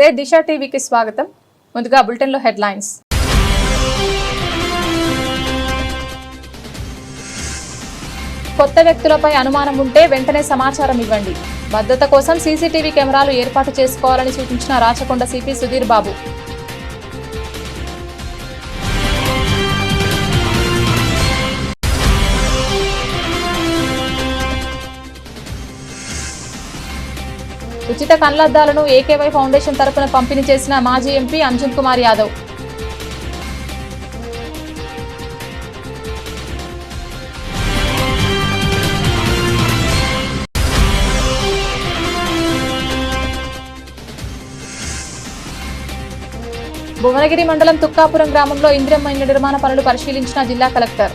నమస్తే, దిశ టీవీకి స్వాగతం. ముందుగా బులెటిన్లో హెడ్లైన్స్. కొత్త వ్యక్తులపై అనుమానం ఉంటే వెంటనే సమాచారం ఇవ్వండి. భద్రత కోసం సీసీటీవీ కెమెరాలు ఏర్పాటు చేసుకోవాలని సూచించిన రాచకొండ సిపి సుధీర్ బాబు. ఉచిత కళ్లద్దాలను ఏకేవై ఫౌండేషన్ తరపున పంపిణీ చేసిన మాజీ ఎంపీ అంజన్ కుమార్ యాదవ్. భువనగిరి మండలం తుక్కాపురం గ్రామంలో ఇందిరమ్మ ఇళ్ల నిర్మాణ పనులు పరిశీలించిన జిల్లా కలెక్టర్.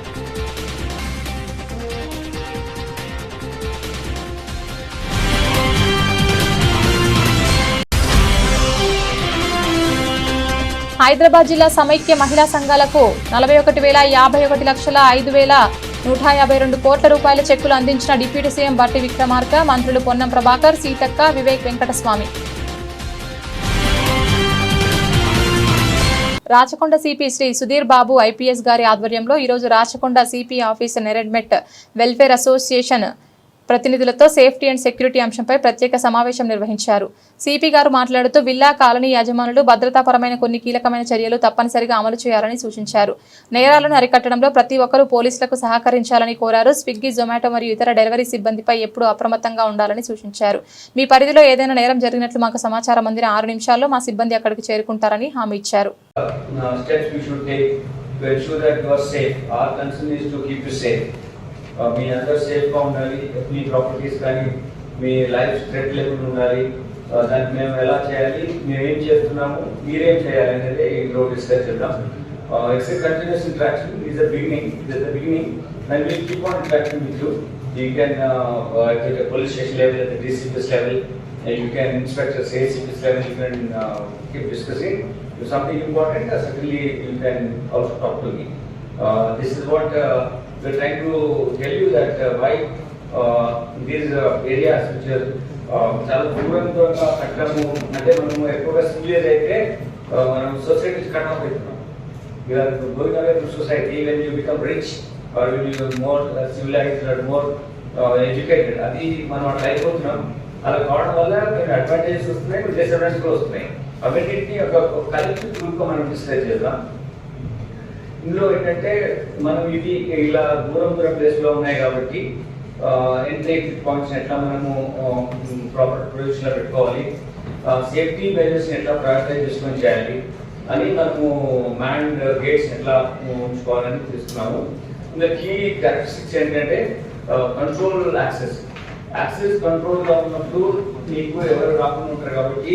హైదరాబాద్ జిల్లా సమైక్య మహిళా సంఘాలకు 41,51,51,5,152 కోట్ల రూపాయల చెక్కులు అందించిన డిప్యూటీ సీఎం బట్టి విక్రమార్క, మంత్రులు పొన్నం ప్రభాకర్, సీతక్క, వివేక్ వెంకటస్వామి. రాచకొండ సిపి శ్రీ సుధీర్ బాబు ఐపీఎస్ గారి ఆధ్వర్యంలో ఈరోజు Rachakonda CP office Neredmet welfare association ప్రతినిధులతో సేఫ్టీ అండ్ సెక్యూరిటీ అంశంపై ప్రత్యేక సమావేశం నిర్వహించారు. సిపి గారు మాట్లాడుతూ విల్లా కాలనీ యాజమానులు భద్రతాపరమైన కొన్ని కీలకమైన చర్యలు తప్పనిసరిగా అమలు చేయాలని సూచించారు. నేరాలను అరికట్టడంలో ప్రతి ఒక్కరూ పోలీసులకు సహకరించాలని కోరారు. స్విగ్గీ, జొమాటో మరియు ఇతర డెలివరీ సిబ్బందిపై ఎప్పుడూ అప్రమత్తంగా ఉండాలని సూచించారు. మీ పరిధిలో ఏదైనా నేరం జరిగినట్లు మాకు సమాచారం అందిన 6 నిమిషాల్లో మా సిబ్బంది అక్కడికి చేరుకుంటారని హామీ ఇచ్చారు. మీ అందరూ సేఫ్గా ఉండాలి, మీ ప్రాపర్టీస్ కానీ మీ లైఫ్ థ్రెట్ లేకుండా ఉండాలి. దానికి మేము ఎలా చేయాలి, మేమేం చేస్తున్నాము, మీరేం చేయాలి అనేది ఈరోజు డిస్కస్ చేద్దాం. It's a continuous interaction. It's the beginning and will keep on interacting with you. You can at the police station level, at the DCPS level, you can inspect the ACPS level, you can keep discussing. If something important, certainly you can also talk to me. This is what we're trying to tell you, that why these areas which are చాలా దూరంగా కట్టడము అంటే మనము ఎక్కువగా civilise అయితే మనం society cut off అవుతున్నాం. We're going away to society when you become rich or when you more civilised or more educated. అది మనం అట్లా అయిపోతున్నాం. అలా కావడం వల్ల కొన్ని అడ్వాంటేజెస్ వస్తున్నాయి, కొన్ని డిసడ్వాంటేజెస్ కూడా వస్తున్నాయి. అవన్నింటినీ ఒక కలెక్టివ్ గ్రూప్గా మనం డిస్కస్ చేద్దాం. ఇందులో ఏంటంటే మనం ఇది ఇలా దూరం ప్లేస్లో ఉన్నాయి కాబట్టి ఎంట్రీ ఎగ్జిట్ పాయింట్స్ ఎట్లా మనము ప్రాపర్ ప్రొవిజన్లో పెట్టుకోవాలి, సేఫ్టీ మెజర్స్ని ఎట్లా ప్రయారిటైజ్ చేసుకొని చేయాలి అని మనము మ్యాన్డ్ గేట్స్ ఎట్లా ఉంచుకోవాలని తీసుకున్నాము. ఇంకా కీ క్యారెక్టరిస్టిక్స్ ఏంటంటే కంట్రోల్ యాక్సెస్ కంట్రోల్గా ఉన్నప్పుడు మీకు ఎవరు రాకుండా ఉంటారు కాబట్టి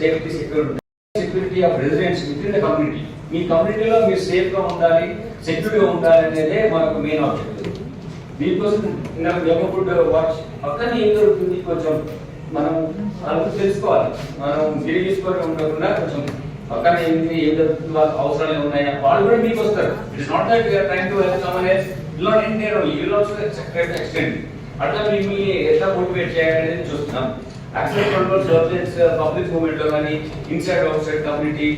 safety security of residents with in the community. మీ కమ్యూనిటీలో మీరు సేఫ్గా ఉండాలి, సెక్యూరిటీగా ఉండాలి అనేదే మనకు మెయిన్ ఆబ్జెక్టివ్. దీనికోసం ఫుడ్ వాచ్ పక్కన ఏం జరుగుతుంది కొంచెం మనం వాళ్ళకు తెలుసుకోవాలి. మనం గిరి తీసుకొని ఉండకుండా కొంచెం పక్కన ఏంటి, ఏం జరుగుతుంది, వాళ్ళకి అవసరాలు ఉన్నాయా, వాళ్ళు కూడా మీకు వస్తారు. It's not that you're trying to help someone else, you not end there only, you will also extend. అట్లా మిమ్మల్ని ఎట్లా మోటివేట్ చేయాలనేది చూస్తున్నాం. Access control surveillance public movement లో కానీ ఇన్సైడ్ అవుట్ సైడ్ కమ్యూనిటీ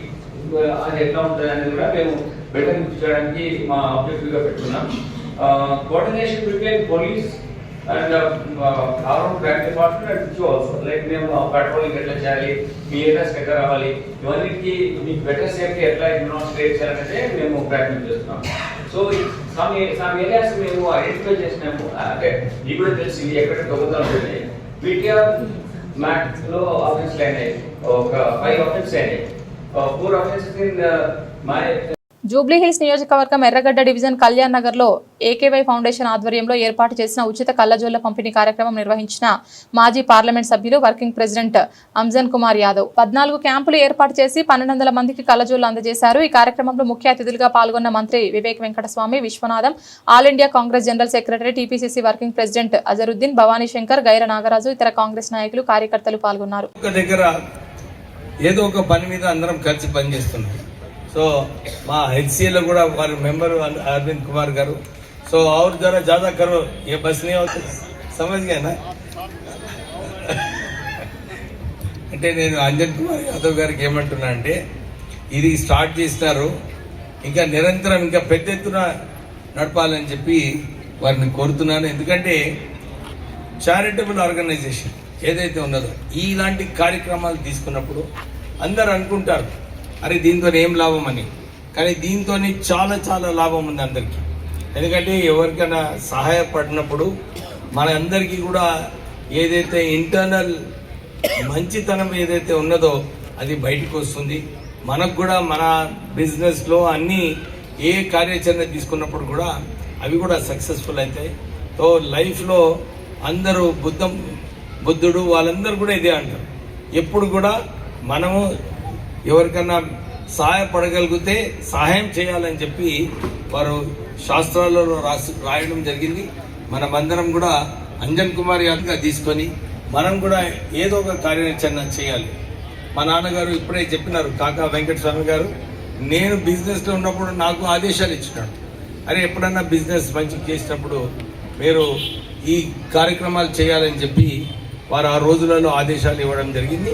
అది ఎట్లా ఉంటుంది అనేది కూడా మేము బెటర్ చేయడానికి మా ఆబ్జెక్టివ్ గా పెట్టుకున్నాం. Coordination between police and arm crime department and which also like మేము పెట్రోలింగ్ ఎట్లా చేయాలి, మీ ఏరియాస్ ఎట్లా రావాలి, ఇవన్నిటికీ మీకు బెటర్ సేఫ్టీ ఎట్లా డెమాన్స్ట్రేట్ చేయాలంటే మేము ప్రయత్నం చేస్తున్నాం. సో సమ్ ఏరియాస్ మేము ఐడెంటిఫై చేసినాము. అంటే మీకు కూడా తెలిసింది ఎక్కడ దొంగతనాలు ఉన్నాయి. వీటిఆర్ మ్యాట్ లో ఆఫెన్స్ అయినాయి, ఒక 5 ఆఫెన్స్ అయినాయి. 4 ఆఫెన్సెస్ ఇన్ మై జూబ్లీహిల్స్ నియోజకవర్గం ఎర్రగడ్డ డివిజన్ కళ్యాణ్ నగర్ లో ఏకేవై ఫౌండేషన్ ఆధ్వర్యంలో ఏర్పాటు చేసిన ఉచిత కళ్లజోళ్ల పంపిణీ కార్యక్రమం నిర్వహించిన మాజీ పార్లమెంట్ సభ్యులు వర్కింగ్ ప్రెసిడెంట్ అంజన్ కుమార్ యాదవ్ 14 క్యాంపులు ఏర్పాటు చేసి 1200 మందికి కళ్లజోళ్లు అందజేశారు. ఈ కార్యక్రమంలో ముఖ్య అతిథులుగా పాల్గొన్న మంత్రి Vivek Venkataswamy, Viswanatham, all India Congress general secretary, TPCC working president Azharuddin, Bhavani Shankar, గైర నాగరాజు, ఇతర కాంగ్రెస్ నాయకులు, కార్యకర్తలు పాల్గొన్నారు. ఏదో ఒక పని మీద అందరం కలిసి పనిచేస్తున్నాం. సో మా హెచ్సిఏలో కూడా వారి మెంబర్ అరవింద్ కుమార్ గారు. సో और जरा ज्यादा करो, ये बस नहीं होता, समझ गए ना. అంటే నేను అంజన్ కుమార్ యాదవ్ గారికి ఏమంటున్నా అంటే ఇది స్టార్ట్ చేస్తారు, ఇంకా నిరంతరం ఇంకా పెద్ద ఎత్తున నడపాలని చెప్పి వారిని కోరుతున్నాను. ఎందుకంటే చారిటబుల్ ఆర్గనైజేషన్ ఏదైతే ఉన్నదో ఇలాంటి కార్యక్రమాలు తీసుకున్నప్పుడు అందరు అనుకుంటారు అరే దీంతో ఏం లాభం అని, కానీ దీంతో చాలా చాలా లాభం ఉంది అందరికీ. ఎందుకంటే ఎవరికైనా సహాయపడినప్పుడు మన అందరికీ కూడా ఏదైతే ఇంటర్నల్ మంచితనం ఏదైతే ఉన్నదో అది బయటకు వస్తుంది. మనకు కూడా మన బిజినెస్లో అన్నీ ఏ కార్యాచరణ తీసుకున్నప్పుడు కూడా అవి కూడా సక్సెస్ఫుల్ అవుతాయి. సో లైఫ్లో అందరూ బుద్ధుడు వాళ్ళందరూ కూడా ఇదే అంటారు, ఎప్పుడు కూడా మనము ఎవరికన్నా సహాయపడగలిగితే సహాయం చేయాలని చెప్పి వారు శాస్త్రాలలో రాయడం జరిగింది. మనమందరం కూడా అంజన్ కుమార్ యాదవ్గా తీసుకొని మనం కూడా ఏదో ఒక కార్యాచరణ చేయాలి. మా నాన్నగారు ఇప్పుడే చెప్పినారు, కాకా వెంకటస్వామి గారు, నేను బిజినెస్లో ఉన్నప్పుడు నాకు ఆదేశాలు ఇచ్చినాడు, అరే ఎప్పుడన్నా బిజినెస్ మంచి చేసినప్పుడు మీరు ఈ కార్యక్రమాలు చేయాలని చెప్పి వారు ఆ రోజులలో ఆదేశాలు ఇవ్వడం జరిగింది.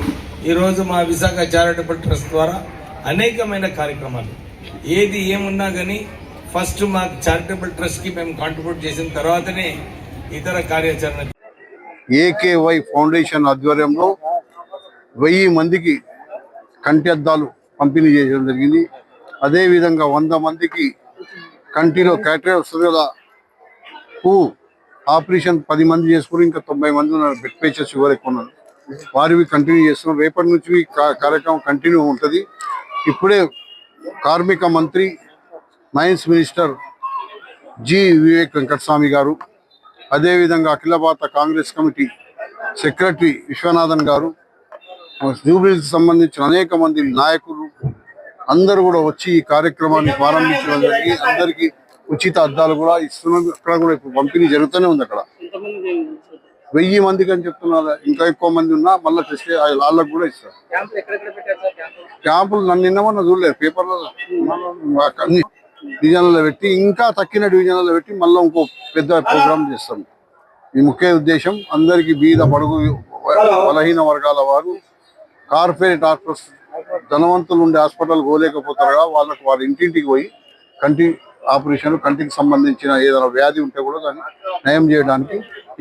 ఈరోజు మా విశాఖ చారిటబుల్ ట్రస్ట్ ద్వారా అనేకమైన కార్యక్రమాలు ఏది ఏమున్నా కానీ ఫస్ట్ మా చారిటబుల్ ట్రస్ట్కి మేము కాంట్రిబ్యూట్ చేసిన తర్వాతనే ఇతర కార్యాచరణ. ఏకేవై ఫౌండేషన్ ఆధ్వర్యంలో 1000 మందికి కంటి అద్దాలు పంపిణీ చేయడం జరిగింది. అదేవిధంగా 100 మందికి కంటిలో క్యాటరాక్ట్ ఆపరేషన్ 10 మంది చేసుకుని ఇంకా 90 మంది ఉన్నారు. బెడ్ పేషెంట్స్ ఎవరు ఉన్నారు వారివి కంటిన్యూ చేస్తున్నాం. రేపటి నుంచి కార్యక్రమం కంటిన్యూ ఉంటుంది. ఇప్పుడే కార్మిక మంత్రి mines minister G Vivek Venkataswamy గారు, అదేవిధంగా అఖిల భారత కాంగ్రెస్ కమిటీ సెక్రటరీ విశ్వనాథన్ గారు, జూబ్లీకి సంబంధించిన అనేక మంది నాయకులు అందరూ కూడా వచ్చి ఈ కార్యక్రమాన్ని ప్రారంభించడం జరిగి అందరికీ ఉచిత అద్దాలు కూడా ఇస్తున్నాం. అక్కడ కూడా ఇప్పుడు పంపిణీ జరుగుతూనే ఉంది. అక్కడ 1000 మందికి అని చెప్తున్నారు, ఇంకా ఎక్కువ మంది ఉన్నా మళ్ళీ తెస్తే వాళ్ళకు కూడా ఇస్తారు. క్యాంపులు నన్ను నిన్నమన్నా చూడలేదు, పేపర్లో అన్ని డివిజన్లలో పెట్టి ఇంకా తక్కిన డివిజన్లలో పెట్టి మళ్ళీ ఇంకో పెద్ద ప్రోగ్రామ్ చేస్తాం. ఈ ముఖ్య ఉద్దేశం అందరికీ బీద బడుగు బలహీన వర్గాల వారు కార్పొరేట్ హాస్పిటల్స్ ధనవంతులు ఉండే హాస్పిటల్ పోలేకపోతారు కదా, వాళ్ళకు వారి ఇంటింటికి పోయి కంటి ఆపరేషన్ కంటికి సంబంధించిన ఏదైనా వ్యాధి ఉంటే కూడా దాన్ని నయం చేయడానికి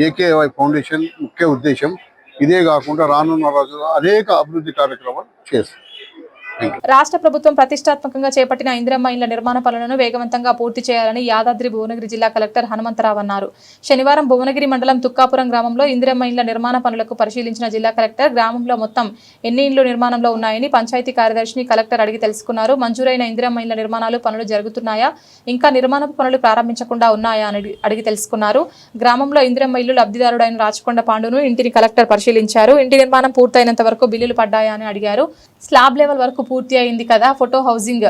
ఏకేవై ఫౌండేషన్ ముఖ్య ఉద్దేశం. ఇదే కాకుండా రానున్న రోజుల్లో అనేక అభివృద్ధి కార్యక్రమాలు చేస్తారు. రాష్ట్ర ప్రభుత్వం ప్రతిష్టాత్మకంగా చేపట్టిన ఇందిరమ్మ ఇళ్ల నిర్మాణ పనులను వేగవంతంగా పూర్తి చేయాలని యాదాద్రి భువనగిరి జిల్లా కలెక్టర్ హనుమంతరావు అన్నారు. శనివారం భువనగిరి మండలం తుక్కాపురం గ్రామంలో ఇందిరమ్మ ఇళ్ల నిర్మాణ పనులకు పరిశీలించిన జిల్లా కలెక్టర్ గ్రామంలో మొత్తం ఎన్ని ఇండ్లు నిర్మాణంలో ఉన్నాయని పంచాయతీ కార్యదర్శిని కలెక్టర్ అడిగి తెలుసుకున్నారు. మంజూరైన ఇందిరమ్మ ఇళ్ల నిర్మాణాలు పనులు జరుగుతున్నాయా, ఇంకా నిర్మాణ పనులు ప్రారంభించకుండా ఉన్నాయా అని అడిగి తెలుసుకున్నారు. గ్రామంలో ఇందిరమ్మ ఇల్లు లబ్ధిదారుడైన రాచకొండ పాండును ఇంటిని కలెక్టర్ పరిశీలించారు. ఇంటి నిర్మాణం పూర్తయినంత వరకు బిల్లులు పడ్డాయా అని అడిగారు. స్లాబ్ లెవెల్ వరకు పూర్తి అయింది కదా, ఫోటో హౌసింగ్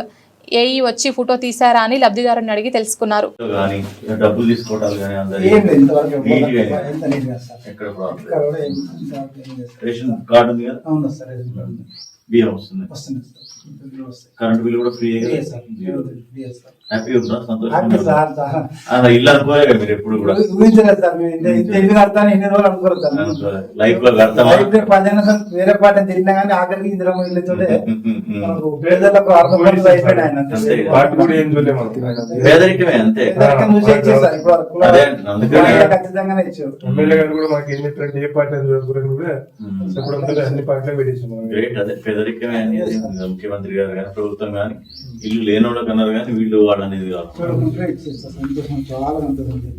ఏఈ వచ్చి ఫోటో తీసారా అని లబ్ధిదారుని అడిగి తెలుసుకున్నారు. కరెంట్ బిల్ కూడా ఫ్రీ, హ్యాపీ ఉందా, సంతోషంగా ఇల్లు అనుకోలే మీరు ఎప్పుడు కూడా లైఫ్ లో వేరే పాట తిరిగినా కానీ ఆఖరికి ఇందులో పేదరికమే అంతే. ఖచ్చితంగానే ఇచ్చారు. ఎమ్మెల్యే గారు కూడా మాకు ఏం చెప్పారంటే ఏ పార్టీ అన్ని పార్టీలో పెట్టేసాం. గ్రేట్, అదే పేదరికమే అనేది ముఖ్యమంత్రి గారు కానీ ప్రభుత్వం కానీ ఇల్లు లేనోళ్ళకి అన్నారు కానీ వీళ్ళు వాడు అనేది కాదు.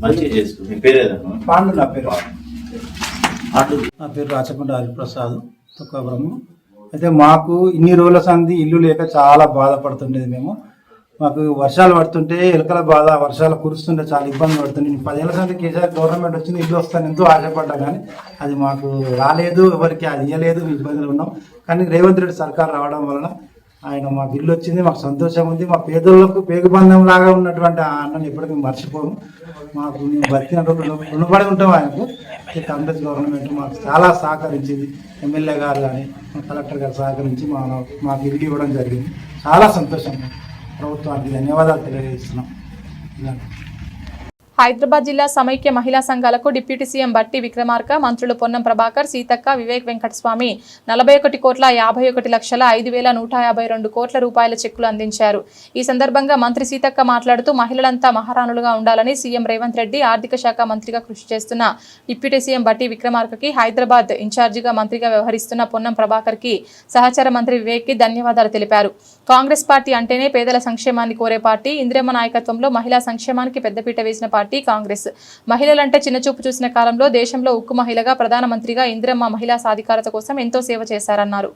మంచిగా చేసుకో. మీ పేరేదమ్మా? నా పేరు రాచకొండ హరిప్రసాద్, తుక్కాపురము. అయితే మాకు ఇన్ని రోజుల సంది ఇల్లు లేక చాలా బాధపడుతుండేది. మాకు వర్షాలు పడుతుంటే ఎలకల బాధ, వర్షాలు కురుస్తుంటే చాలా ఇబ్బంది పడుతుంది. 10 ఏళ్ళ సంది కేసీఆర్ గవర్నమెంట్ వచ్చింది, ఇల్లు వస్తాను ఎంతో ఆశపడ్డా కానీ అది మాకు రాలేదు, ఎవరికి అది ఇవ్వలేదు, ఇబ్బందులు ఉన్నాం. కానీ రేవంత్ రెడ్డి సర్కార్ రావడం వలన ఆయన మాకు ఇల్లు వచ్చింది, మాకు సంతోషం ఉంది. మా పేదోళ్లకు పేగుబంధం లాగా ఉన్నటువంటి ఆ అన్నని ఎప్పటికీ మర్చిపోము. మాకు మేము బతికిన రుణపడి ఉంటాం ఆయనకు. కాంగ్రెస్ గవర్నమెంట్ మాకు చాలా సహకరించింది. ఎమ్మెల్యే గారు కానీ కలెక్టర్ గారు సహకరించి మాకు ఇల్లు ఇవ్వడం జరిగింది. చాలా సంతోషం. ప్రభుత్వానికి ధన్యవాదాలు తెలియజేస్తున్నాం. హైదరాబాద్ జిల్లా సమైక్య మహిళా సంఘాలకు డిప్యూటీ సీఎం బట్టి విక్రమార్క, మంత్రులు పొన్నం ప్రభాకర్, సీతక్క, వివేక్ వెంకటస్వామి 41,51,05,152 కోట్ల రూపాయల చెక్కులు అందించారు. ఈ సందర్భంగా మంత్రి సీతక్క మాట్లాడుతూ మహిళలంతా మహారాణులుగా ఉండాలని సీఎం రేవంత్ రెడ్డి, ఆర్థిక శాఖ మంత్రిగా కృషి చేస్తున్న డిప్యూటీ సీఎం బట్టి విక్రమార్కకి, హైదరాబాద్ ఇన్ఛార్జిగా మంత్రిగా వ్యవహరిస్తున్న పొన్నం ప్రభాకర్ కి, సహచర మంత్రి వివేక్ కి ధన్యవాదాలు తెలిపారు. కాంగ్రెస్ పార్టీ అంటేనే పేదల సంక్షేమాన్ని కోరే పార్టీ. ఇందిరమ్మ నాయకత్వంలో మహిళా సంక్షేమానికి పెద్దపీట వేసిన పార్టీ కాంగ్రెస్. మహిళలంటే చిన్నచూపు చూసిన కాలంలో దేశంలో ఉక్కు మహిళగా, ప్రధానమంత్రిగా ఇందిరమ్మ మహిళా సాధికారత కోసం ఎంతో సేవ చేశారన్నారు.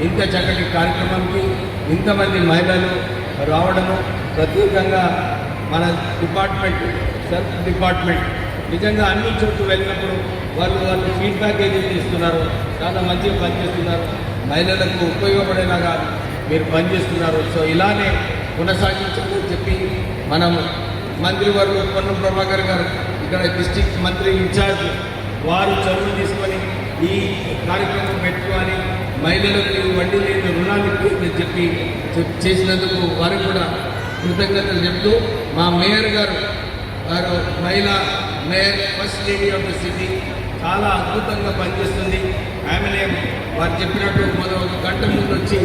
ఇంత చక్కటి కార్యక్రమానికి ఇంతమంది మహిళలు రావడము ప్రత్యేకంగా మన సెల్ఫ్ డిపార్ట్మెంట్ నిజంగా అన్ని చోట్ల వెళ్ళినప్పుడు వాళ్ళు ఫీడ్బ్యాక్ ఏదైతే ఇస్తున్నారు చాలా మంచిగా పనిచేస్తున్నారు. మహిళలకు ఉపయోగపడేలాగా మీరు పనిచేస్తున్నారు. సో ఇలానే కొనసాగించాలని చెప్పి మనం మంత్రివర్గ పొన్నం ప్రభాకర్ గారు ఇక్కడ డిస్ట్రిక్ట్ మంత్రి ఇన్ఛార్జ్ వారు చదువు తీసుకొని ఈ కార్యక్రమం పెట్టుకొని మహిళలకు వడ్డీ లేని రుణాలు చెప్పి చేసినందుకు వారికి కూడా కృతజ్ఞతలు చెప్తూ మా మేయర్ గారు మహిళా mayor, first lady of the city చాలా అద్భుతంగా పనిచేస్తుంది. ఆమెనే వారు చెప్పినట్టు ఒక గంట ముందు వచ్చి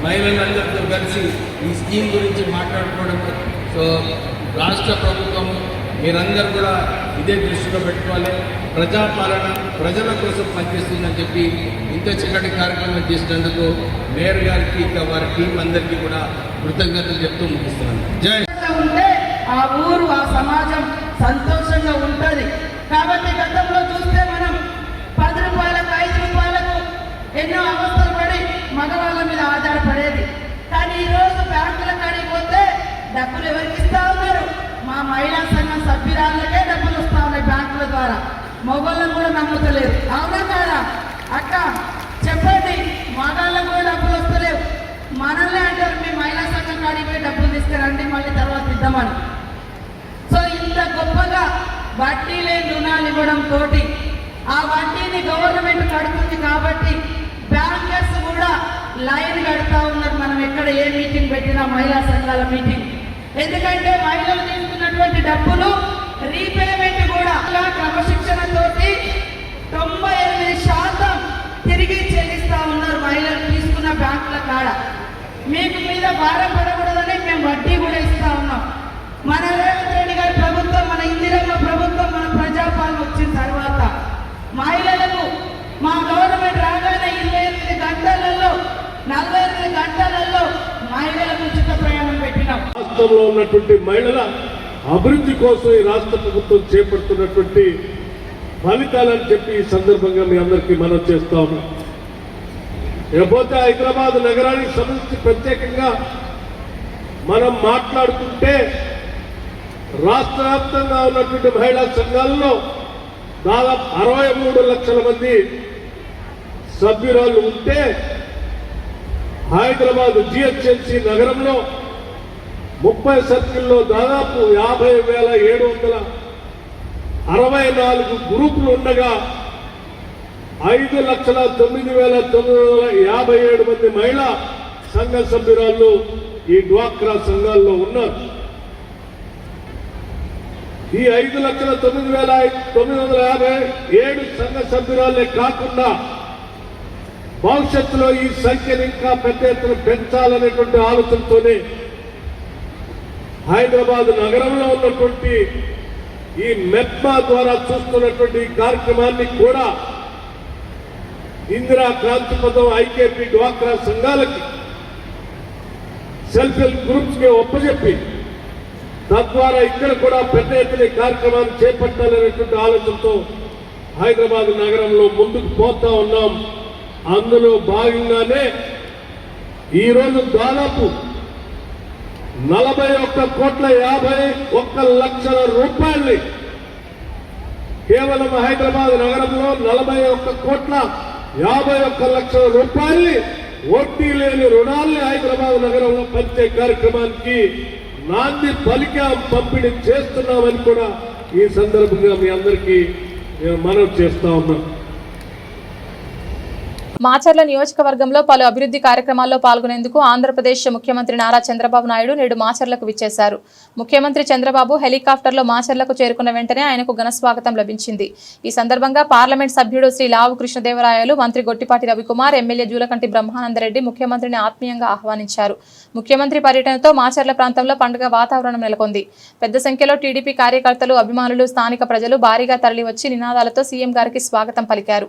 మహిళలందరితో కలిసి ఈ స్కీమ్ గురించి మాట్లాడుకోవడం. సో రాష్ట్ర ప్రభుత్వం మీరందరూ కూడా ఇదే దృష్టిలో పెట్టుకోవాలి. ప్రజాపాలన ప్రజల కోసం పనిచేస్తుందని చెప్పి ఇంత చక్కటి కార్యక్రమం చేసినందుకు మేయర్ గారికి ఇంకా వారి టీం అందరికీ కూడా కృతజ్ఞతలు చెప్తూ ముగిస్తున్నాను. జై ఉంటే ఆ ఊరు, ఆ సమాజం సంతోషంగా ఉంటుంది. కాబట్టి గతంలో చూస్తే మనం 10 రూపాయలకు 5 రూపాయలకు ఎన్నో అవస్థలు పడి మగవాళ్ళ మీద ఆధారపడేది. కానీ ఈరోజు బ్యాంకుల కాడికి పోతే డబ్బులు ఎవరికి ఇస్తా ఉన్నారు? మా మహిళా సంఘం సభ్యురాళ్ళకే డబ్బులు వస్తా ఉన్నాయి బ్యాంకుల ద్వారా. మొగోళ్ళను కూడా నమ్ముతలేరు. అవునా కాదా అక్క? చెప్పండి. మగాళ్ళకు కూడా డబ్బులు వస్తలేవు. మనల్ని అంటారు మీ మహిళా సంఘం కాడికి పోయి డబ్బులు తీసుకురండి, మళ్ళీ తర్వాత ఇద్దామని. సో ఇంత గొప్పగా వడ్డీ లేని రుణాలు ఇవ్వడం తోటి ఆ వడ్డీని గవర్నమెంట్ కడుతుంది కాబట్టి బ్యాంకర్స్ కూడా లైన్ కడతా ఉన్నారు. మనం ఎక్కడ ఏ మీటింగ్ పెట్టినా మహిళా సంఘాల మీటింగ్. ఎందుకంటే మహిళలు తీసుకున్నటువంటి డబ్బులు రీపేమెంట్ కూడా క్రమశిక్షణతోటి 98% తిరిగి చెల్లిస్తా ఉన్నారు మహిళలు తీసుకున్న బ్యాంకుల కాడ. మీకు మీద భారం పడకూడదని మేము వడ్డీ కూడా ఇస్తా ఉన్నాం. మన రేవంత్ రెడ్డి గారి ప్రభుత్వం, మన ఇందిరమ్మ ప్రభుత్వం, మన ప్రజాపాలన వచ్చిన తర్వాత మహిళలకు మా గవర్నమెంట్ రాగానే 28 గంటలలో 48 గంటలలో మహిళలకు ఉచిత ప్రయాణం పెట్టినాం. రాష్ట్రంలో ఉన్నటువంటి మహిళల అభివృద్ధి కోసం ఈ రాష్ట్ర ప్రభుత్వం చేపడుతున్నటువంటి ఫలితాలని చెప్పి ఈ సందర్భంగా మీ అందరికీ మనం చేస్తా ఉన్నాం. ఇకపోతే హైదరాబాద్ నగరానికి సంబంధించి ప్రత్యేకంగా మనం మాట్లాడుతుంటే రాష్ట్ర వ్యాప్తంగా ఉన్నటువంటి మహిళా సంఘాలలో దాదాపు 63 లక్షల మంది సభ్యురాలు ఉంటే హైదరాబాద్ జిహెచ్ఎంసీ నగరంలో 30 సర్కిల్లో దాదాపు 50,764 గ్రూపులు ఉండగా 5,09,957 మంది మహిళా సంఘ సభ్యురాళ్ళు ఈ డ్వాక్రా సంఘాల్లో ఉన్నారు. ఈ 5,09,957 సంఘ సభ్యురాలే కాకుండా భవిష్యత్తులో ఈ సంఖ్యను ఇంకా పెద్ద ఎత్తున పెంచాలనేటువంటి ఆలోచనతోనే హైదరాబాద్ నగరంలో ఉన్నటువంటి ఈ మెప్మా ద్వారా చూస్తున్నటువంటి ఈ కార్యక్రమాన్ని కూడా ఇందిరా క్రాంతి పథం, ఐకేపీ, డ్వాక్రా సంఘాలకి, సెల్ఫ్ హెల్ప్ గ్రూప్స్ కి ఒప్పజెప్పి తద్వారా ఇక్కడ కూడా పెద్ద ఎత్తున కార్యక్రమాన్ని చేపట్టాలనేటువంటి ఆలోచనతో హైదరాబాద్ నగరంలో ముందుకు పోతా ఉన్నాం. అందులో భాగంగానే ఈరోజు దాదాపు 41,51,00,000 రూపాయల్ని కేవలం హైదరాబాద్ నగరంలో 41,51,00,000 రూపాయల్ని వడ్డీ లేని రుణాల్ని హైదరాబాద్ నగరంలో పంచే కార్యక్రమానికి నాంది పలికాం, పంపిణీ చేస్తున్నామని కూడా ఈ సందర్భంగా మీ అందరికీ నేను మనవి చేస్తా ఉన్నా. మాచర్ల నియోజకవర్గంలో పలు అభివృద్ధి కార్యక్రమాల్లో పాల్గొనేందుకు ఆంధ్రప్రదేశ్ ముఖ్యమంత్రి నారా చంద్రబాబు నాయుడు నేడు మాచర్లకు విచ్చేశారు. ముఖ్యమంత్రి చంద్రబాబు హెలికాప్టర్లో మాచర్లకు చేరుకున్న వెంటనే ఆయనకు ఘన స్వాగతం లభించింది. ఈ సందర్భంగా పార్లమెంట్ సభ్యుడు శ్రీ లావు కృష్ణదేవరాయలు, మంత్రి గొట్టిపాటి రవికుమార్, ఎమ్మెల్యే జూలకంటి బ్రహ్మానందరెడ్డి ముఖ్యమంత్రిని ఆత్మీయంగా ఆహ్వానించారు. ముఖ్యమంత్రి పర్యటనతో మాచర్ల ప్రాంతంలో పండుగ వాతావరణం నెలకొంది. పెద్ద సంఖ్యలో టీడీపీ కార్యకర్తలు, అభిమానులు, స్థానిక ప్రజలు భారీగా తరలివచ్చి నినాదాలతో సీఎం గారికి స్వాగతం పలికారు.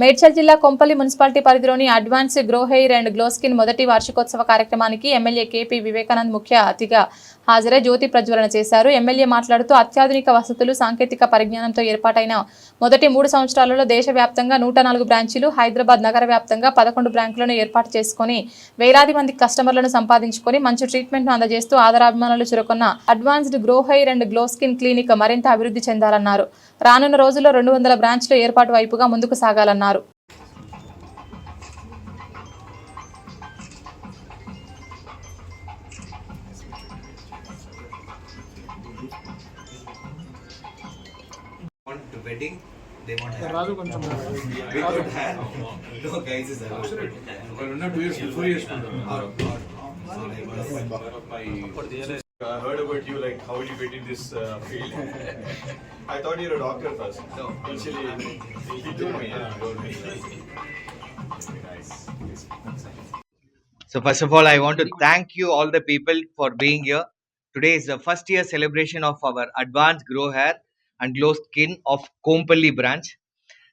మేడ్చల్ జిల్లా కొంపల్లి మున్సిపాలిటీ పరిధిలోని advance grow hair and glow skin మొదటి వార్షికోత్సవ కార్యక్రమానికి ఎమ్మెల్యే కేపీ వివేకానంద్ ముఖ్య అతిథిగా హాజరై జ్యోతి ప్రజ్వలన చేశారు. ఎమ్మెల్యే మాట్లాడుతూ అత్యాధునిక వసతులు, సాంకేతిక పరిజ్ఞానంతో ఏర్పాటైన మొదటి 3 సంవత్సరాలలో దేశవ్యాప్తంగా 104 బ్రాంచీలు, హైదరాబాద్ నగర వ్యాప్తంగా 11 బ్రాంకులను ఏర్పాటు చేసుకుని వేలాది మంది కస్టమర్లను సంపాదించుకొని మంచి ట్రీట్మెంట్ను అందజేస్తూ ఆదరాభిమానులు చురుకున్న advanced grow hair and glow skin clinic మరింత అభివృద్ధి చెందాలన్నారు. రానున్న రోజుల్లో 200 బ్రాంచ్ల ఏర్పాటు వైపుగా ముందుకు సాగాలన్నారు. want wedding, they want hair. Without hair, no guys is allowed. I heard about you, like how you get in this field. I thought you were a doctor first. No, Actually, he told me. Yeah, he told me. Nice. So first of all, I want to thank you all the people for being here. Today is the first year celebration of our advanced grow hair and glow skin of Kompally branch.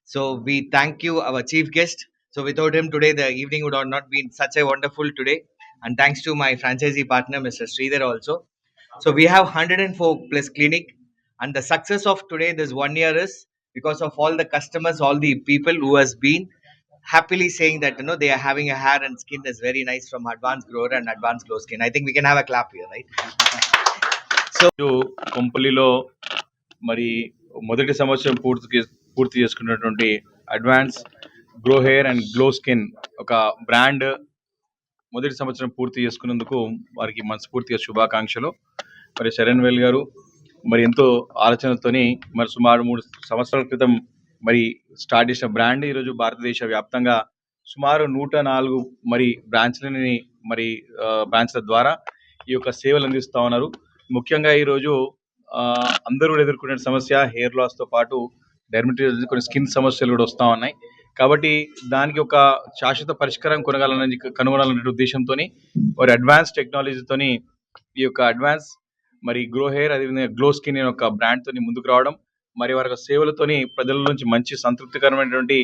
So we thank you, our chief guest. So without him today, the evening would have not been such a wonderful today. And thanks to my franchisee partner, Mr. Sridhar also. So we have 104 plus clinic, and the success of today this 1 year is because of all the customers, all the people who has been happily saying that they are having a hair and skin is very nice from Advanced Grower and Advanced Glow Skin. I think we can have a clap here, right? కొంపల్లిలో మరి మొదటి సంవత్సరం పూర్తి చేసుకున్నటువంటి advance grow hair and glow skin ఒక brand మొదటి సంవత్సరం పూర్తి చేసుకున్నందుకు వారికి మనస్ఫూర్తిగా శుభాకాంక్షలు. మరి శరణ్ వేల్ గారు మరి ఎంతో ఆలోచనతోని మరి సుమారు 3 సంవత్సరాల క్రితం మరి స్టార్ట్ చేసిన బ్రాండ్ ఈరోజు భారతదేశ వ్యాప్తంగా సుమారు 104 మరి బ్రాంచ్లని మరి బ్రాంచ్ల ద్వారా ఈ యొక్క సేవలు అందిస్తూ ఉన్నారు. ముఖ్యంగా ఈరోజు అందరూ ఎదుర్కొనే సమస్య హెయిర్ లాస్తో పాటు డెర్మటైటిస్, కొన్ని స్కిన్ సమస్యలు కూడా వస్తూ ఉన్నాయి. కాబట్టి దానికి ఒక శాశ్వత పరిష్కారం కనుగొనాలనే ఉద్దేశంతో వారి అడ్వాన్స్ టెక్నాలజీతోని ఈ యొక్క అడ్వాన్స్ మరి గ్రో హెయిర్ అదేవిధంగా గ్లో స్కిన్ అనే ఒక బ్రాండ్తోని ముందుకు రావడం, మరి వారి యొక్క సేవలతోని ప్రజల నుంచి మంచి సంతృప్తికరమైనటువంటి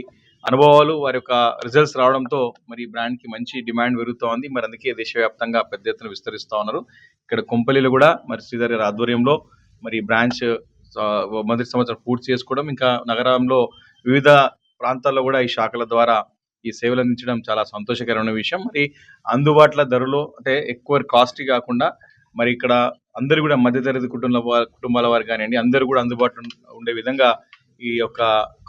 అనుభవాలు, వారి యొక్క రిజల్ట్స్ రావడంతో మరి ఈ బ్రాండ్కి మంచి డిమాండ్ పెరుగుతూ ఉంది. మరి అందుకే దేశవ్యాప్తంగా పెద్ద ఎత్తున విస్తరిస్తూ ఉన్నారు. ఇక్కడ కొంపల్లిలో కూడా మరి శ్రీధర్ గారి ఆధ్వర్యంలో మరి బ్రాంచ్ మొదటి సంవత్సరం పూర్తి చేసుకోవడం, ఇంకా నగరంలో వివిధ ప్రాంతాల్లో కూడా ఈ శాఖల ద్వారా ఈ సేవలు అందించడం చాలా సంతోషకరమైన విషయం. మరి అందుబాటులో ధరలో, అంటే ఎక్కువ కాస్ట్లీ కాకుండా మరి ఇక్కడ అందరూ కూడా మధ్యతరగతి కుటుంబాల వారు కానివ్వండి, అందరూ కూడా అందుబాటులో ఉండే విధంగా ఈ యొక్క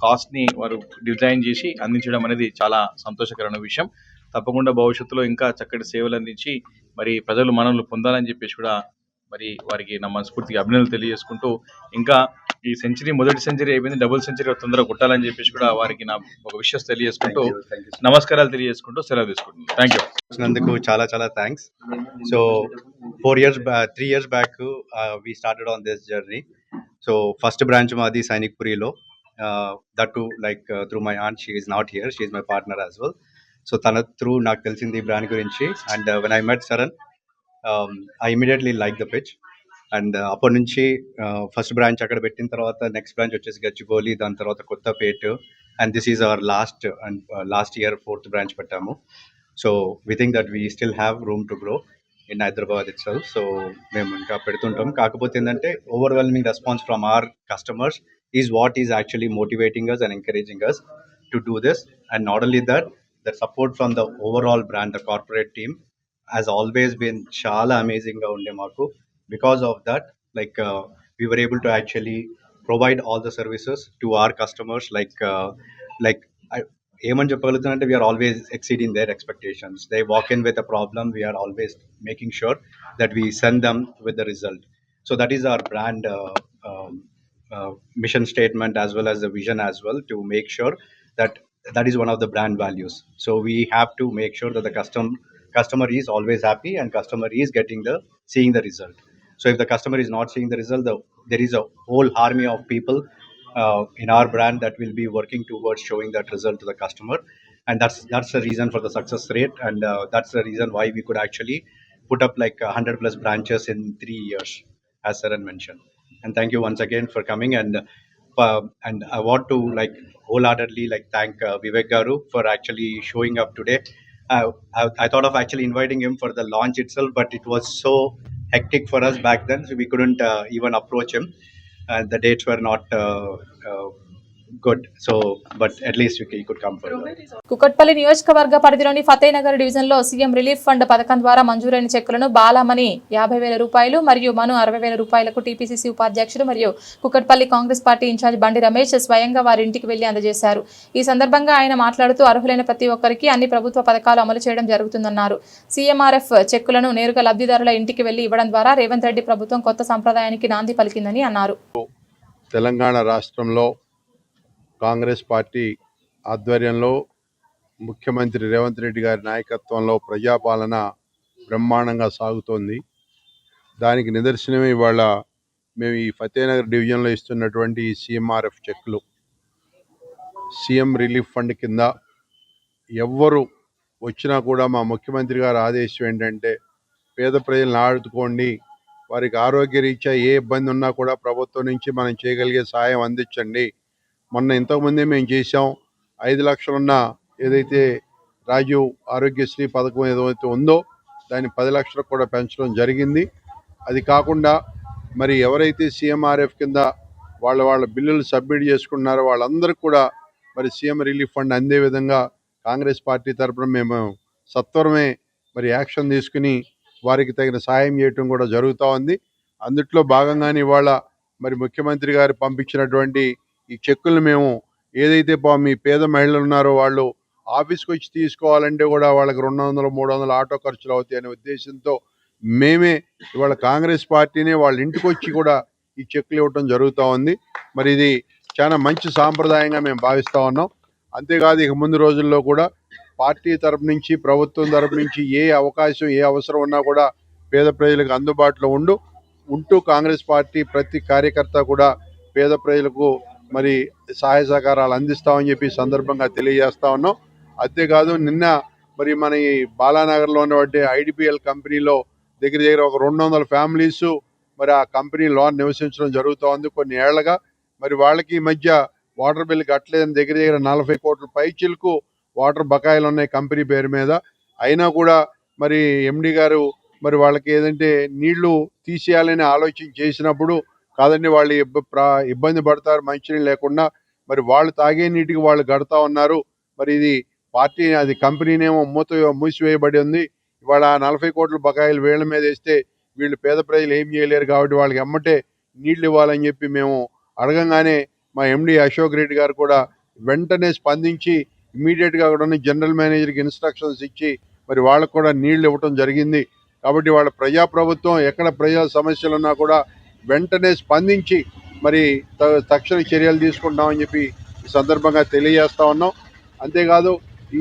కాస్ట్ని వారు డిజైన్ చేసి అందించడం అనేది చాలా సంతోషకరమైన విషయం. తప్పకుండా భవిష్యత్తులో ఇంకా చక్కటి సేవలు అందించి మరి ప్రజలు మనల్ని పొందాలని చెప్పేసి కూడా మరి వారికి నా మనస్ఫూర్తిగా అభినందనలు తెలియజేసుకుంటూ, ఇంకా ఈ మొదటి సెంచరీ అయిపోయింది, డబుల్ సెంచరీ తొందరగా కొట్టాలని చెప్పేసి కూడా వారికి నా ఒక విషయం తెలియజేసుకుంటూ నమస్కారాలు తెలియజేసుకుంటూ సెలవు తీసుకుంటున్నాను. Thank you. వచ్చినందుకు చాలా చాలా thanks. So 3 years back we started on this journey. So first branch మాది సైనిక్పురిలో, that too like through my aunt. She is not here, she is my partner as well. So తన through నాకు తెలిసింది ఈ brand గురించి. And when I met Saran, I immediately liked the pitch. And అప్పటి నుంచి first branch అక్కడ పెట్టిన తర్వాత నెక్స్ట్ బ్రాంచ్ వచ్చేసి గచ్చిబౌలి, దాని తర్వాత Kothapet, and this is our last year 4th branch పెట్టాము. So we think that we still have room to grow. in Hyderabad itself. So మేము ఇంకా పెడుతుంటాం. కాకపోతే ఏంటంటే overwhelming response from our customers is what is actually motivating us and encouraging us to do this. And not only that, the support from the overall brand, the corporate team, has always been చాలా amazing గా ఉండే మాకు. Because of that, we were able to actually provide all the services to our customers. ఏమని చెప్పగలుగుతానంటే we are always exceeding their expectations. They walk in with a problem, we are always making sure that we send them with the result. So that is our brand mission statement as well as the vision as well, to make sure that that is one of the brand values. So we have to make sure that the customer is always happy and customer is seeing the result. So if the customer is not seeing the result, there is a whole army of people in our brand that will be working towards showing that result to the customer, and that's the reason for the success rate, and that's the reason why we could actually put up 100 plus branches in 3 years, as Saran mentioned. And thank you once again for coming, and I want to wholeheartedly thank Vivek Garu for actually showing up today. I thought of actually inviting him for the launch itself, but it was so hectic for us back then, so we couldn't even approach him. The dates were not good, so but at least he could come further. Kukatpally నియోజకవర్గ పరిధిలోని ఫతేనగర్ డివిజన్లో CM relief fund పథకం ద్వారా మంజూరైన చెక్కులను బాలమణి 50,000 రూపాయలు మరియు మను 60,000 రూపాయలకు టీపీసీసీ ఉపాధ్యక్షుడు మరియు కుకట్పల్లి కాంగ్రెస్ పార్టీ ఇన్ఛార్జ్ బండి రమేష్ స్వయంగా వారి ఇంటికి వెళ్లి అందజేశారు. ఈ సందర్భంగా ఆయన మాట్లాడుతూ అర్హులైన ప్రతి ఒక్కరికి అన్ని ప్రభుత్వ పథకాలు అమలు చేయడం జరుగుతుందన్నారు. సీఎంఆర్ఎఫ్ చెక్కులను నేరుగా లబ్ధిదారుల ఇంటికి వెళ్లి ఇవ్వడం ద్వారా రేవంత్ రెడ్డి ప్రభుత్వం కొత్త సంప్రదాయానికి నాంది పలికిందని అన్నారు. తెలంగాణ రాష్ట్రంలో కాంగ్రెస్ పార్టీ ఆధ్వర్యంలో ముఖ్యమంత్రి రేవంత్ రెడ్డి గారి నాయకత్వంలో ప్రజాపాలన బ్రహ్మాండంగా సాగుతోంది. దానికి నిదర్శనమే ఇవాళ మేము ఈ ఫతేనగర్ డివిజన్లో ఇస్తున్నటువంటి ఈ సీఎంఆర్ఎఫ్ చెక్లు. సీఎం రిలీఫ్ ఫండ్ కింద ఎవ్వరు వచ్చినా కూడా మా ముఖ్యమంత్రి గారి ఆదేశం ఏంటంటే పేద ప్రజలను ఆదుకోండి, వారికి ఆరోగ్య రీత్యా ఏ ఇబ్బంది ఉన్నా కూడా ప్రభుత్వం నుంచి మనం చేయగలిగే సాయం అందించండి. మొన్న ఇంతకుముందే మేము చేసాం. 5 లక్షలున్న ఏదైతే రాజీవ్ ఆరోగ్యశ్రీ పథకం ఏదైతే ఉందో దాన్ని 10 లక్షలకు కూడా పెంచడం జరిగింది. అది కాకుండా మరి ఎవరైతే సీఎంఆర్ఎఫ్ కింద వాళ్ళ బిల్లులు సబ్మిట్ చేసుకున్నారో వాళ్ళందరికీ కూడా మరి సీఎం రిలీఫ్ ఫండ్ అందే విధంగా కాంగ్రెస్ పార్టీ తరఫున మేము సత్వరమే మరి యాక్షన్ తీసుకుని వారికి తగిన సాయం చేయటం కూడా జరుగుతూ ఉంది. అందుట్లో భాగంగానే ఇవాళ మరి ముఖ్యమంత్రి గారు పంపించినటువంటి ఈ చెక్కులు మేము ఏదైతే మీ పేద మహిళలు ఉన్నారో వాళ్ళు ఆఫీస్కి వచ్చి తీసుకోవాలంటే కూడా వాళ్ళకి 200-300 ఆటో ఖర్చులు అవుతాయి అనే ఉద్దేశంతో మేమే ఇవాళ కాంగ్రెస్ పార్టీనే వాళ్ళ ఇంటికి వచ్చి కూడా ఈ చెక్కులు ఇవ్వటం జరుగుతూ ఉంది. మరి ఇది చాలా మంచి సాంప్రదాయంగా మేము భావిస్తూ ఉన్నాం. అంతేకాదు ఇక ముందు రోజుల్లో కూడా పార్టీ తరపు నుంచి ప్రభుత్వం తరపు నుంచి ఏ అవకాశం ఏ అవసరం ఉన్నా కూడా పేద ప్రజలకు అందుబాటులో ఉంటూ కాంగ్రెస్ పార్టీ ప్రతి కార్యకర్త కూడా పేద ప్రజలకు మరి సహాయ సహకారాలు అందిస్తామని చెప్పి సందర్భంగా తెలియజేస్తా ఉన్నాం. అంతేకాదు నిన్న మరి మన ఈ బాలానగర్లో ఉన్నటువంటి ఐడిపిఎల్ కంపెనీలో దగ్గర ఒక 200 ఫ్యామిలీస్ మరి ఆ కంపెనీలో నివసించడం జరుగుతూ ఉంది కొన్ని ఏళ్లగా. మరి వాళ్ళకి ఈ మధ్య వాటర్ బిల్ కట్టలేదని దగ్గర 40 కోట్ల పైచిలకు వాటర్ బకాయిలు ఉన్నాయి కంపెనీ పేరు మీద. అయినా కూడా మరి ఎండి గారు మరి వాళ్ళకి ఏదంటే నీళ్లు తీసేయాలని ఆలోచన చేసినప్పుడు కాదండి వాళ్ళు ఇబ్బంది పడతారు మంచినీళ్ళు లేకుండా, మరి వాళ్ళు తాగే నీటికి వాళ్ళు గడతా ఉన్నారు. మరి ఇది పార్టీ అది కంపెనీనేమో మూసివేయబడి ఉంది. ఇవాళ 40 కోట్ల బకాయిలు వీళ్ళ మీద వేస్తే వీళ్ళు పేద ప్రజలు ఏం చేయలేరు కాబట్టి వాళ్ళకి ఎమ్మటే నీళ్లు ఇవ్వాలని చెప్పి మేము అడగంగానే మా ఎండి అశోక్ రెడ్డి గారు కూడా వెంటనే స్పందించి ఇమీడియట్గా అక్కడ ఉన్న జనరల్ మేనేజర్కి ఇన్స్ట్రక్షన్స్ ఇచ్చి మరి వాళ్ళకు కూడా నీళ్లు ఇవ్వటం జరిగింది. కాబట్టి వాళ్ళ ప్రజాప్రభుత్వం ఎక్కడ ప్రజా సమస్యలు ఉన్నా కూడా వెంటనే స్పందించి మరి తక్షణ చర్యలు తీసుకుంటామని చెప్పి ఈ సందర్భంగా తెలియజేస్తా ఉన్నాం. అంతేకాదు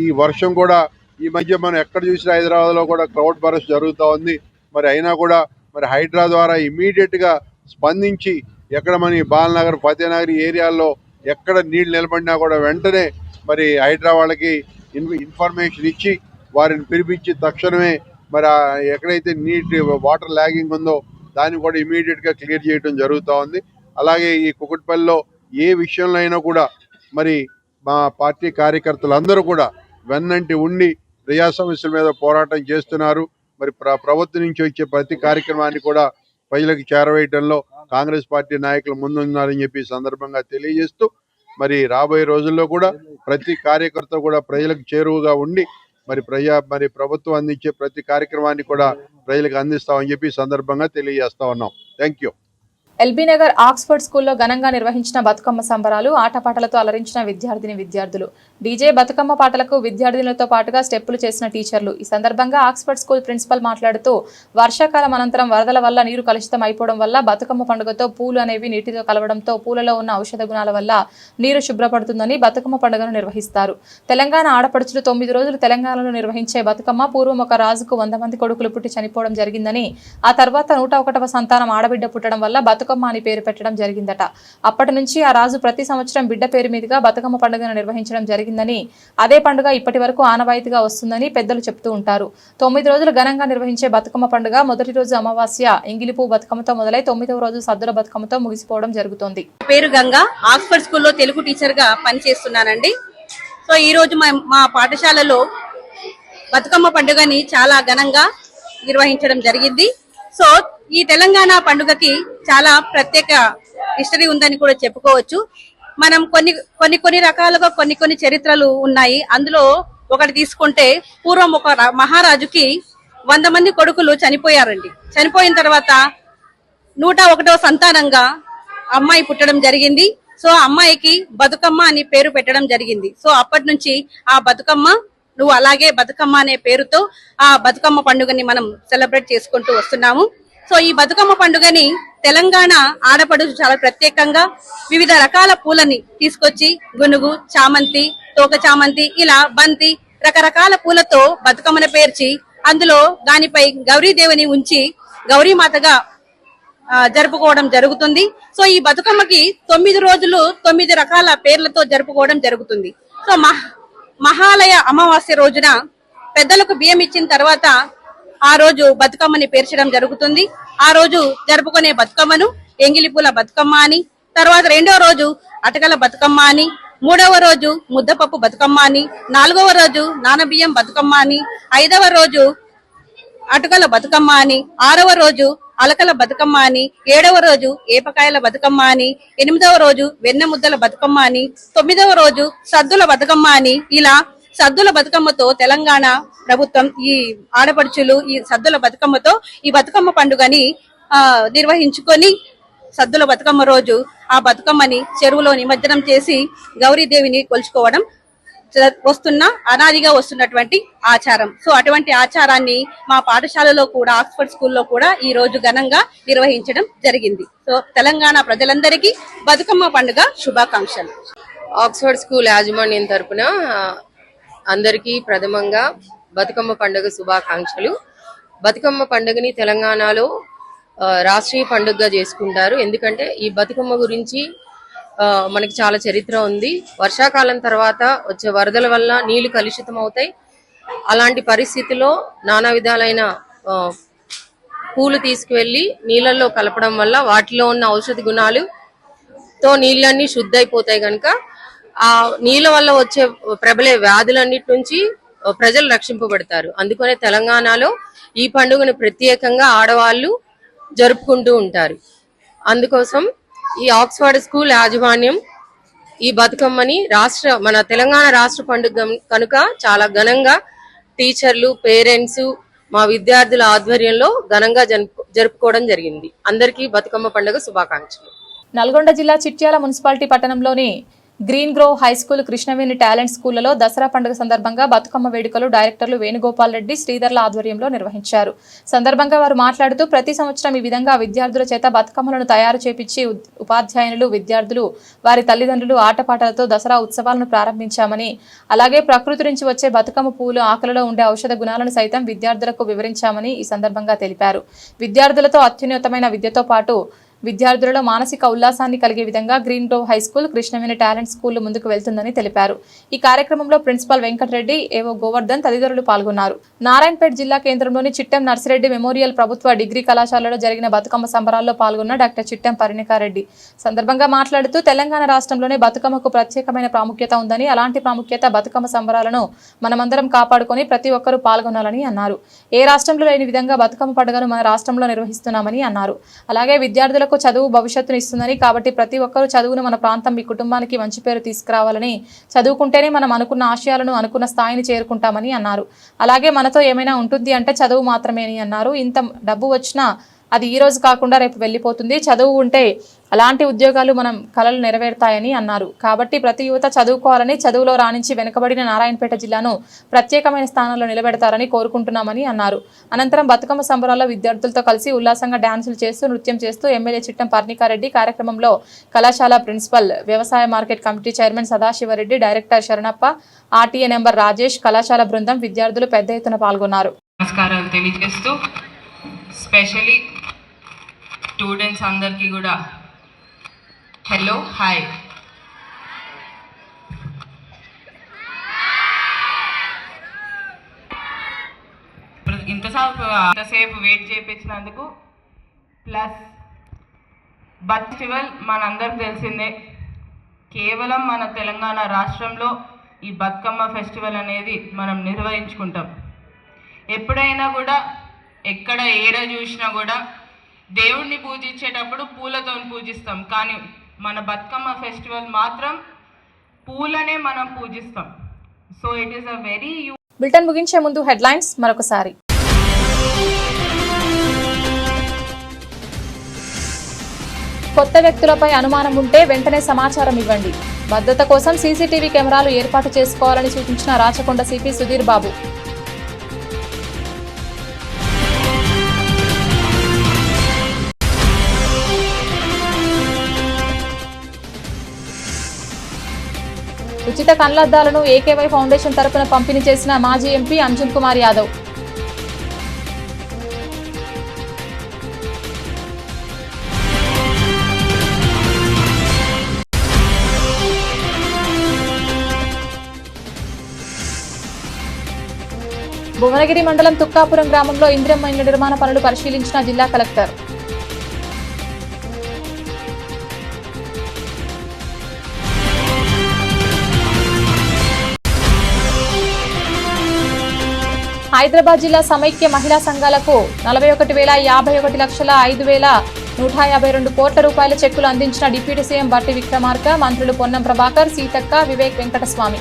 ఈ వర్షం కూడా ఈ మధ్య మనం ఎక్కడ చూసినా హైదరాబాద్లో కూడా క్లౌడ్ బరస్ట్ జరుగుతూ ఉంది. మరి అయినా కూడా మరి హైడ్రా ద్వారా ఇమీడియట్గా స్పందించి ఎక్కడ మన బాలనగర్ ఫతేనగర్ ఏరియాల్లో ఎక్కడ నీళ్లు నిలబడినా కూడా వెంటనే మరి హైడ్రా వాళ్ళకి ఇన్ఫర్మేషన్ ఇచ్చి వారిని పిలిపించి తక్షణమే మరి ఎక్కడైతే వాటర్ ల్యాగింగ్ ఉందో దాన్ని కూడా ఇమీడియట్గా క్లియర్ చేయడం జరుగుతూ ఉంది. అలాగే ఈ కుకట్పల్లిలో ఏ విషయంలో అయినా కూడా మరి మా పార్టీ కార్యకర్తలందరూ కూడా వెన్నంటి ఉండి ప్రజా సమస్యల మీద పోరాటం చేస్తున్నారు. మరి ప్రభుత్వం నుంచి వచ్చే ప్రతి కార్యక్రమాన్ని కూడా ప్రజలకు చేరవేయడంలో కాంగ్రెస్ పార్టీ నాయకులు ముందున్నారని చెప్పి సందర్భంగా తెలియజేస్తూ మరి రాబోయే రోజుల్లో కూడా ప్రతి కార్యకర్త కూడా ప్రజలకు చేరువగా ఉండి మరి ప్రభుత్వం అందించే ప్రతి కార్యక్రమాన్ని కూడా ప్రజలకు అందిస్తామని చెప్పి సందర్భంగా తెలియజేస్తా ఉన్నాం. Thank you. LB Nagar Oxford స్కూల్లో ఘనంగా నిర్వహించిన బతుకమ్మ సంబరాలు ఆటపాటలతో అలరించిన విద్యార్థులు డీజే బతుకమ్మ పాటలకు విద్యార్థినులతో పాటుగా స్టెప్పులు చేసిన టీచర్లు. ఈ సందర్భంగా ఆక్స్ఫర్డ్ స్కూల్ ప్రిన్సిపల్ మాట్లాడుతూ వర్షాకాలం అనంతరం వరదల వల్ల నీరు కలుషితం అయిపోవడం వల్ల బతుకమ్మ పండుగతో పూలు అనేవి నీటితో కలవడంతో పూలలో ఉన్న ఔషధ గుణాల వల్ల నీరు శుభ్రపడుతుందని బతుకమ్మ పండుగను నిర్వహిస్తారు. తెలంగాణ ఆడపడుచులు 9 రోజులు తెలంగాణలో నిర్వహించే బతుకమ్మ పూర్వం ఒక రాజుకు 100 మంది కొడుకులు పుట్టి చనిపోవడం జరిగిందని, ఆ తర్వాత 101వ సంతానం ఆడబిడ్డ పుట్టడం వల్ల బతుకమ్మ అని పేరు పెట్టడం జరిగిందట. అప్పటి నుంచి ఆ రాజు ప్రతి సంవత్సరం బిడ్డ పేరు మీదుగా బతుకమ్మ పండుగను నిర్వహించడం జరిగిందని, అదే పండుగ ఇప్పటి వరకు ఆనవాయితీగా వస్తుందని పెద్దలు చెప్తూ ఉంటారు. 9 రోజులు ఘనంగా నిర్వహించే బతుకమ్మ పండుగ మొదటి రోజు అమావాస్య ఎంగిలిపూ బతుకమ్మతో మొదలై 9వ రోజు సద్దుల బతుకమ్మతో ముగిసిపోవడం జరుగుతోంది. పేరు గంగా, ఆక్స్ఫర్డ్ స్కూల్లో తెలుగు టీచర్ గా పనిచేస్తున్నానండి. సో ఈ రోజు మా పాఠశాలలో బతుకమ్మ పండుగని చాలా ఘనంగా నిర్వహించడం జరిగింది. సో ఈ తెలంగాణ పండుగకి చాలా ప్రత్యేక హిస్టరీ ఉందని కూడా చెప్పుకోవచ్చు. మనం కొన్ని రకాలుగా కొన్ని చరిత్రలు ఉన్నాయి. అందులో ఒకటి తీసుకుంటే పూర్వం ఒక మహారాజుకి 100 మంది కొడుకులు చనిపోయారండి. చనిపోయిన తర్వాత 101వ సంతానంగా అమ్మాయి పుట్టడం జరిగింది. సో అమ్మాయికి బతుకమ్మ అని పేరు పెట్టడం జరిగింది. సో అప్పటి నుంచి ఆ బతుకమ్మ నువ్వు అలాగే బతుకమ్మ అనే పేరుతో ఆ బతుకమ్మ పండుగని మనం సెలబ్రేట్ చేసుకుంటూ వస్తున్నాము. సో ఈ బతుకమ్మ పండుగని తెలంగాణ ఆడపడుచు చాలా ప్రత్యేకంగా వివిధ రకాల పూలని తీసుకొచ్చి గునుగు, చామంతి, తోక చామంతి, ఇలా బంతి రకరకాల పూలతో బతుకమ్మను పేర్చి అందులో దానిపై గౌరీదేవిని ఉంచి గౌరీమాతగా జరుపుకోవడం జరుగుతుంది. సో ఈ బతుకమ్మకి 9 రోజులు 9 రకాల పేర్లతో జరుపుకోవడం జరుగుతుంది. సో మహాలయ అమావాస్య రోజున పెద్దలకు బియ్యం ఇచ్చిన తర్వాత ఆ రోజు బతుకమ్మని పేర్చడం జరుగుతుంది. ఆ రోజు జరుపుకునే బతుకమ్మను ఎంగిలిపూల బతుకమ్మ అని, తర్వాత 2వ రోజు అటకల బతుకమ్మ అని, 3వ రోజు ముద్దపప్పు బతుకమ్మ అని, 4వ రోజు నానబియ్యం బతుకమ్మ అని, 5వ రోజు అటుకల బతుకమ్మ అని, 6వ రోజు అలకల బతుకమ్మ అని, 7వ రోజు ఏపకాయల బతుకమ్మ అని, 8వ రోజు వెన్న ముద్దల బతుకమ్మ అని, 9వ రోజు సద్దుల బతుకమ్మ అని, ఇలా సద్దుల బతుకమ్మతో తెలంగాణ ప్రభుత్వం ఈ ఆడపడుచులు ఈ సద్దుల బతుకమ్మతో ఈ బతుకమ్మ పండుగని నిర్వహించుకొని సద్దుల బతుకమ్మ రోజు ఆ బతుకమ్మని చెరువులో నిమజ్జనం చేసి గౌరీదేవిని కొలుచుకోవడం అనాదిగా వస్తున్నటువంటి ఆచారం. సో అటువంటి ఆచారాన్ని మా పాఠశాలలో కూడా ఆక్స్ఫర్డ్ స్కూల్లో కూడా ఈ రోజు ఘనంగా నిర్వహించడం జరిగింది. సో తెలంగాణ ప్రజలందరికీ బతుకమ్మ పండుగ శుభాకాంక్షలు. ఆక్స్ఫర్డ్ స్కూల్ యాజమాన్యం తరపున అందరికీ ప్రథమంగా బతుకమ్మ పండుగ శుభాకాంక్షలు. బతుకమ్మ పండుగని తెలంగాణలో రాష్ట్రీయ పండుగగా చేసుకుంటారు. ఎందుకంటే ఈ బతుకమ్మ గురించి మనకి చాలా చరిత్ర ఉంది. వర్షాకాలం తర్వాత వచ్చే వరదల వల్ల నీళ్లు కలుషితం అవుతాయి. అలాంటి పరిస్థితిలో నానా విధాలైన పూలు తీసుకువెళ్ళి నీళ్ళల్లో కలపడం వల్ల వాటిలో ఉన్న ఔషధ గుణాలుతో నీళ్ళన్నీ శుద్ధైపోతాయి. కనుక ఆ నీళ్ళ వల్ల వచ్చే ప్రబలే వ్యాధులన్నిటి నుంచి ప్రజలు రక్షింపబడతారు. అందుకనే తెలంగాణలో ఈ పండుగను ప్రత్యేకంగా ఆడవాళ్ళు జరుపుకుంటూ ఉంటారు. అందుకోసం ఈ ఆక్స్ఫర్డ్ స్కూల్ యాజమాన్యం ఈ బతుకమ్మని మన తెలంగాణ రాష్ట్ర పండుగ కనుక చాలా ఘనంగా టీచర్లు, పేరెంట్స్, మా విద్యార్థుల ఆధ్వర్యంలో ఘనంగా జరుపుకోవడం జరిగింది. అందరికీ బతుకమ్మ పండుగ శుభాకాంక్షలు. నల్గొండ జిల్లా చిట్యాల మున్సిపాలిటీ పట్టణంలోని green grove high school, Krishnaveni talent స్కూళ్లలో దసరా పండుగ సందర్భంగా బతుకమ్మ వేడుకలు డైరెక్టర్లు వేణుగోపాల్ రెడ్డి, శ్రీధర్ల ఆధ్వర్యంలో నిర్వహించారు. సందర్భంగా వారు మాట్లాడుతూ ప్రతి సంవత్సరం ఈ విధంగా విద్యార్థుల చేత బతుకమ్మలను తయారు చేపించి ఉపాధ్యాయులు, విద్యార్థులు, వారి తల్లిదండ్రులు ఆటపాటలతో దసరా ఉత్సవాలను ప్రారంభించామని, అలాగే ప్రకృతి నుంచి వచ్చే బతుకమ్మ పూలు ఆకులలో ఉండే ఔషధ గుణాలను సైతం విద్యార్థులకు వివరించామని ఈ సందర్భంగా తెలిపారు. విద్యార్థులతో అత్యున్నతమైన విద్యతో పాటు విద్యార్థులలో మానసిక ఉల్లాసాన్ని కలిగే విధంగా green grove high school, Krishnaveni talent school ముందుకు వెళ్తుందని తెలిపారు. ఈ కార్యక్రమంలో ప్రిన్సిపల్ వెంకటరెడ్డి, ఏవో గోవర్ధన్ తదితరులు పాల్గొన్నారు. నారాయణపేట జిల్లా కేంద్రంలోని చిట్టెం నర్సిరెడ్డి మెమోరియల్ ప్రభుత్వ డిగ్రీ కళాశాలలో జరిగిన బతుకమ్మ సంబరాల్లో పాల్గొన్న డాక్టర్ చిట్టెం పరిణికారెడ్డి సందర్భంగా మాట్లాడుతూ తెలంగాణ రాష్ట్రంలోనే బతుకమ్మకు ప్రత్యేకమైన ప్రాముఖ్యత ఉందని, అలాంటి ప్రాముఖ్యత బతుకమ్మ సంబరాలను మనమందరం కాపాడుకొని ప్రతి ఒక్కరూ పాల్గొనాలని అన్నారు. ఏ రాష్ట్రంలో లేని విధంగా బతుకమ్మ పండుగను మన రాష్ట్రంలో నిర్వహిస్తున్నామని అన్నారు. అలాగే విద్యార్థులకు చదువు భవిష్యత్తును ఇస్తుందని, కాబట్టి ప్రతి ఒక్కరూ చదువును మన ప్రాంతం, మీ కుటుంబానికి మంచి పేరు తీసుకురావాలని, చదువుకుంటేనే మనం అనుకున్న ఆశయాలను, అనుకున్న స్థాయిని చేరుకుంటామని అన్నారు. అలాగే మనతో ఏమైనా ఉంటుంది అంటే చదువు మాత్రమే అని అన్నారు. ఇంత డబ్బు వచ్చినా అది ఈ రోజు కాకుండా రేపు వెళ్ళిపోతుంది. చదువు ఉంటే అలాంటి ఉద్యోగాలు మనం కలలు నెరవేరుతాయని అన్నారు. కాబట్టి ప్రతి యువత చదువుకోవాలని, చదువులో రాణించి వెనుకబడిన నారాయణపేట జిల్లాను ప్రత్యేకమైన స్థానంలో నిలబెడతారని కోరుకుంటున్నామని అన్నారు. అనంతరం బతుకమ్మ సంబరాల్లో విద్యార్థులతో కలిసి ఉల్లాసంగా డాన్సులు చేస్తూ, నృత్యం చేస్తూ ఎమ్మెల్యే చిట్టెం పరిణికారెడ్డి, కార్యక్రమంలో కళాశాల ప్రిన్సిపల్, వ్యవసాయ market committee chairman Sadashiva Reddy, director Sharanappa, RTA number Rajesh, కళాశాల బృందం, విద్యార్థులు పెద్ద ఎత్తున పాల్గొన్నారు. నమస్కారాలు తెలియజేస్తూ స్పెషలీ స్టూడెంట్స్ అందరికీ కూడా హలో, హాయ్. ఇంతసేపు వెయిట్ చేయించినందుకు, ప్లస్ ఫెస్టివల్ మనందరికి తెలిసిందే. కేవలం మన తెలంగాణ రాష్ట్రంలో ఈ బతుకమ్మ ఫెస్టివల్ అనేది మనం నిర్వహించుకుంటాం. ఎప్పుడైనా కూడా, ఎక్కడ ఏడ చూసినా కూడా దేవుణ్ణి పూజించేటప్పుడు పూలతో పూజిస్తాం, కానీ మన బతుకమ్మ ఫెస్టివల్ మాత్రం పూలనే మనం పూజిస్తాం. So it is a very bulletin ముగించే ముందు హెడ్లైన్స్ మరొకసారి. కొత్త వ్యక్తులపై అనుమానం ఉంటే వెంటనే సమాచారం ఇవ్వండి. భద్రత కోసం సీసీటీవీ కెమెరాలు ఏర్పాటు చేసుకోవాలని సూచించిన రాచకొండ సిపి సుధీర్ బాబు. ఉచిత కళ్లద్దాలను ఏకేవై ఫౌండేషన్ తరపున పంపిణీ చేసిన మాజీ ఎంపీ అంజన్ కుమార్ యాదవ్. భువనగిరి మండలం తుక్కాపురం గ్రామంలో ఇందిరమ్మ ఇళ్ల నిర్మాణ పనులు పరిశీలించిన జిల్లా కలెక్టర్. హైదరాబాద్ జిల్లా సమైక్య మహిళా సంఘాలకు 41,51,05,152 కోట్ల రూపాయల చెక్కులు అందించిన డిప్యూటీ సీఎం బట్టి విక్రమార్క, మంత్రులు పొన్నం ప్రభాకర్, సీతక్క, వివేక్ వెంకటస్వామి.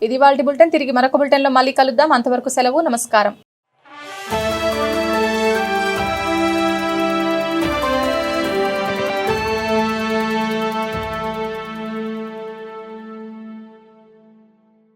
ఇది వాల్టి బులెటిన్. తిరిగి మరొక బులెటిన్లో మళ్ళీ కలుద్దాం. అంతవరకు సెలవు. నమస్కారం.